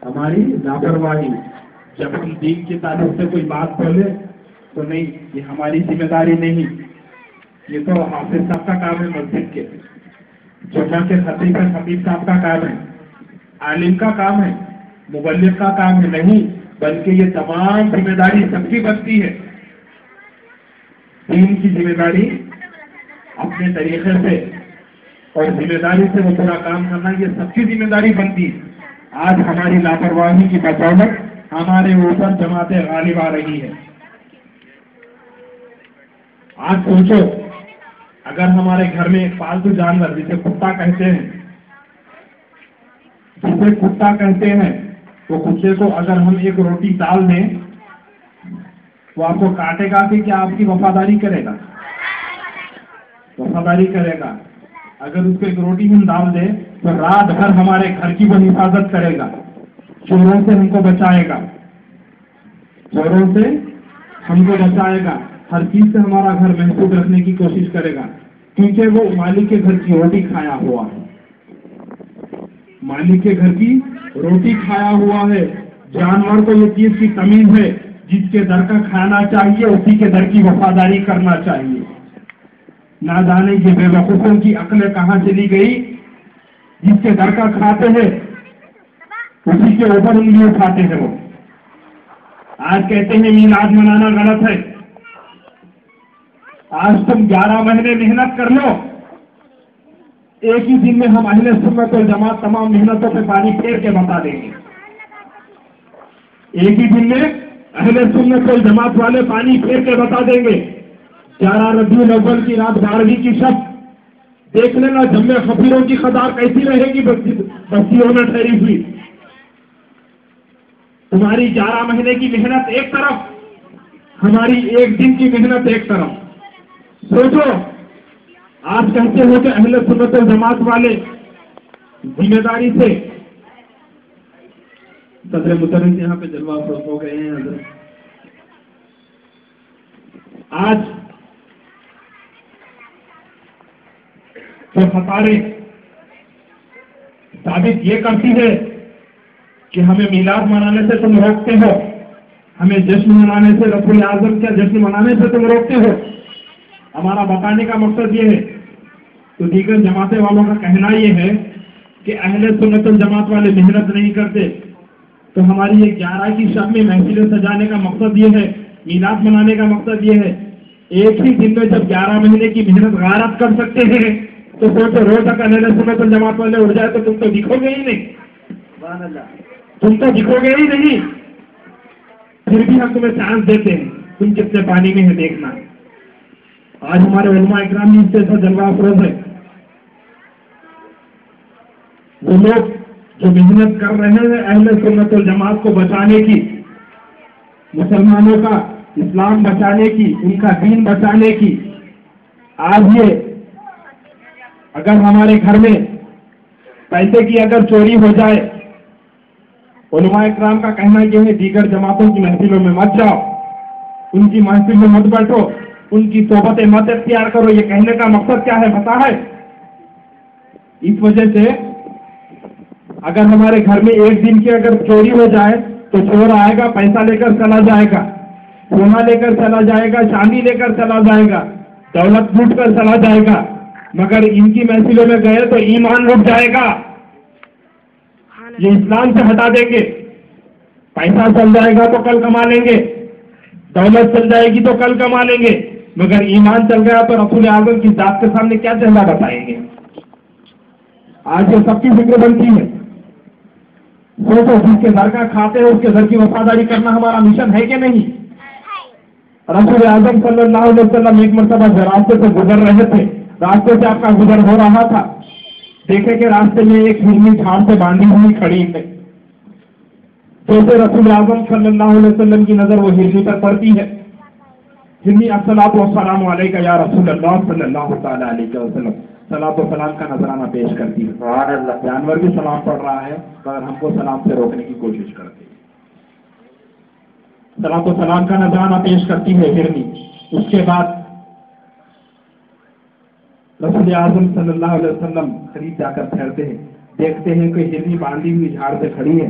ہماری لاپرواہی. جب ہم دین کی تعلق سے کوئی بات بولے تو نہیں یہ ہماری ذمہ داری نہیں، یہ تو حافظ صاحب کا کام ہے، مسجد کے جمعہ کے خطیب صاحب کا کام ہے، عالم کا کام ہے، مبلغ کا کام ہے. نہیں، بلکہ یہ تمام ذمہ داری سب کی بنتی ہے. دین کی ذمہ داری اپنے طریقے سے اور ذمہ داری سے وہ پورا کام کرنا، یہ سب کی ذمہ داری بنتی ہے. آج ہماری لاپرواہی کی بدولت ہمارے اوپر جماعتیں غالب آ رہی ہے. آج سوچو، اگر ہمارے گھر میں ایک پالتو جانور جسے کتا کہتے ہیں وہ کتے کو اگر ہم ایک روٹی ڈال دیں وہ آپ کو کاٹے گا کہ کیا آپ کی وفاداری کرے گا؟ وفاداری کرے گا. اگر اس کو ایک روٹی ہم ڈال دیں تو رات بھر ہمارے گھر کی وہ حفاظت کرے گا، چوروں سے ہم کو بچائے گا، ہر چیز سے ہمارا گھر محفوظ رکھنے کی کوشش کرے گا، کیونکہ وہ مالک کے گھر کی روٹی کھایا ہوا ہے. مالک کے گھر کی روٹی کھایا ہوا ہے. جانور کو یہ چیز کی تمیز ہے، جس کے در کا کھانا چاہیے اسی کے در کی وفاداری کرنا چاہیے. نہ جانے کہ بے وقوفوں کی عقلیں کہاں چلی گئی، جس کے در کا کھاتے ہیں اسی کے اوپر انگلی اٹھاتے ہیں. وہ آج کہتے ہیں میلاد منانا غلط ہے. آج تم 11 مہینے محنت کر لو، ایک ہی دن میں ہم اہل سنت والجماعت تمام محنتوں پہ پانی پھیر کے بتا دیں گے. ایک ہی دن میں اہل سنت والجماعت والے پانی پھیر کے بتا دیں گے. 11 ربیع الاول کی رات 12ویں کی شب دیکھ لینا جمع خفیروں کی قطار کیسی رہے گی بستیوں میں ٹھہری ہوئی. تمہاری 11 مہینے کی محنت ایک طرف، ہماری ایک دن کی محنت ایک طرف. سوچو، آج کہتے ہو کہ اہل سنت والجماعت والے ذمہ داری سے صدر مترس یہاں پہ جلوہ افروز ہو گئے ہیں. حضرت آج جو خطاریں ثابت یہ کرتی ہے کہ ہمیں میلاد منانے سے تم روکتے ہو، ہمیں جشن منانے سے، رسول اعظم کا جشن منانے سے تم روکتے ہو. ہمارا بتانے کا مقصد یہ ہے. تو دیگر جماعتیں والوں کا کہنا یہ ہے کہ اہل سنت الجماعت والے محنت نہیں کرتے. تو ہماری یہ 11 کی شب میں محفلیں سجانے کا مقصد یہ ہے، میلاد منانے کا مقصد یہ ہے. ایک ہی دن میں جب 11 مہینے کی محنت غارت کر سکتے ہیں تو سوچو روز تک اہل سنت الجماعت والے اڑ جائے تو تم تو دکھو گے ہی نہیں. تم تو دکھو گے ہی نہیں. پھر بھی ہم تمہیں چانس دیتے ہیں، تم کتنے پانی میں ہے دیکھنا. آج ہمارے علماء اکرام بھی اس سے ایسا جلوہ افروز ہے. وہ لوگ جو محنت کر رہے ہیں اہل سنت والجماعت کو بچانے کی، مسلمانوں کا اسلام بچانے کی، ان کا دین بچانے کی، آج یہ اگر ہمارے گھر میں پیسے کی اگر چوری ہو جائے، علماء اکرام کا کہنا یہ ہے دیگر جماعتوں کی محفلوں میں مت جاؤ، ان کی محفل میں مت بیٹھو، ان کی صحبتیں مت اختیار کرو. یہ کہنے کا مقصد کیا ہے پتا ہے؟ اس وجہ سے اگر ہمارے گھر میں ایک دن کی اگر چوری ہو جائے تو چور آئے گا، پیسہ لے کر چلا جائے گا، سونا لے کر چلا جائے گا، چاندی لے کر چلا جائے گا، دولت لوٹ کر چلا جائے گا. مگر ان کی محفلوں میں گئے تو ایمان لٹ جائے گا. یہ اسلام سے ہٹا دیں گے. پیسہ چل جائے گا تو کل کما لیں گے، دولت چل جائے گی تو کل کما لیں گے، مگر ایمان چل گیا تو رسول اعظم کی ذات کے سامنے کیا چہرہ بتائیں گے. آج یہ سب کی فکر بنتی ہے. سوچو، جس کے در کا کھاتے ہیں اس کے در کی وفاداری کرنا ہمارا مشن ہے کہ نہیں؟ رسول اعظم صلی اللہ علیہ وسلم ایک مرتبہ راستے سے گزر رہے تھے، راستے سے آپ کا گزر ہو رہا تھا، دیکھے کہ راستے میں ایک ہرنی جھاڑ سے باندھی ہوئی کھڑی ہے. جیسے رسول اعظم صلی اللہ علیہ وسلم کی نظر وہ ہرنی پر پڑتی ہے، ہرنی الصلاۃ والسلام علیک یا رسول اللہ صلی اللہ تعالی علیہ وسلم، صلاۃ و سلام کا نذرانہ پیش کرتی ہے. جانور بھی سلام پڑھ رہا ہے مگر ہم کو سلام سے روکنے کی کوشش کرتی ہے. صلاۃ و سلام کا نذرانہ پیش کرتی ہے ہرنی. اس کے بعد رسول اعظم صلی اللہ علیہ وسلم قریب جا کر ٹھہرتے ہیں، دیکھتے ہیں کہ ہرنی باندھی ہوئی جھاڑ سے کھڑی ہے.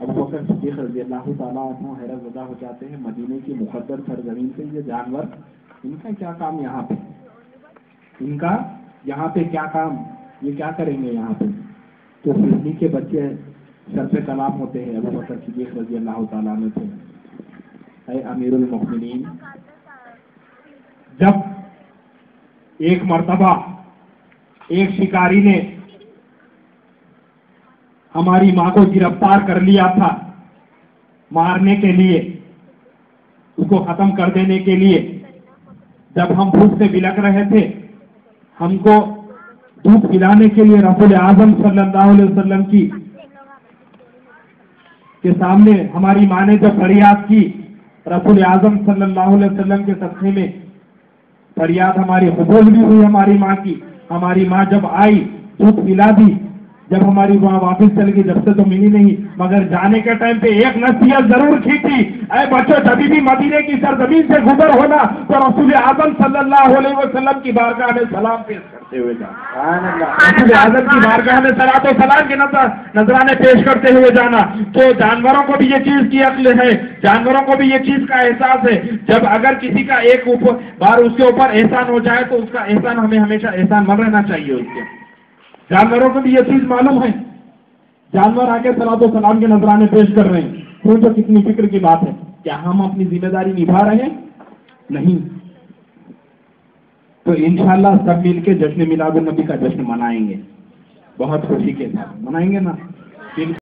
ابو بکر صدیق رضی اللہ تعالیٰ عنہ حیرت زدہ ہو جاتے ہیں، مدینے کی مقدس سرزمین سے یہ جانور، ان کا کیا کام یہاں پہ، ان کا یہاں پہ کیا کام، یہ کیا کریں گے یہاں پہ؟ تو سیدنی کے بچے سر پہ کلام ہوتے ہیں، ابو بکر صدیق رضی اللہ تعالیٰ عنہ تھے، اے امیر المؤمنین، جب ایک مرتبہ ایک شکاری نے ہماری ماں کو گرفتار کر لیا تھا مارنے کے لیے، اس کو ختم کر دینے کے لیے، جب ہم بھوک سے بلک رہے تھے، ہم کو دودھ پلانے کے لیے رسول اعظم صلی اللہ علیہ وسلم کے سامنے ہماری ماں نے جب فریاد کی، رسول اعظم صلی اللہ علیہ وسلم کے صدقے میں فریاد ہماری قبول بھی ہوئی ہماری ماں کی، ہماری ماں جب آئی دودھ پلا دی، جب ہماری ماں واپس چل گئی، جب سے تو ملی نہیں، مگر جانے کے ٹائم پہ ایک نصیحت ضرور کی تھی، اے بچوں جب بھی مدینے کی سرزمین سے گزر ہونا تو رسول اعظم صلی اللہ علیہ وسلم کی بارگاہ میں سلام پیش کرتے ہوئے جانا، رسول اعظم کی بارگاہ میں صلاۃ و سلام کے نذرانے پیش کرتے ہوئے جانا۔ تو جانوروں کو بھی یہ چیز کی عقل ہے، جانوروں کو بھی یہ چیز کا احساس ہے، جب اگر کسی کا ایک بار اس کے اوپر احسان ہو جائے تو اس کا احسان ہمیں ہمیشہ احسان مند رہنا چاہیے اس کے۔ جانوروں کو بھی یہ چیز معلوم ہے، جانور آ کے صلاۃ و سلام کے نذرانے پیش کر رہے ہیں، تو کتنی فکر کی بات ہے، کیا ہم اپنی ذمہ داری نبھا رہے ہیں؟ نہیں۔ تو انشاءاللہ سب مل کے جشن میلاد النبی کا جشن منائیں گے، بہت خوشی کے ساتھ منائیں گے نا۔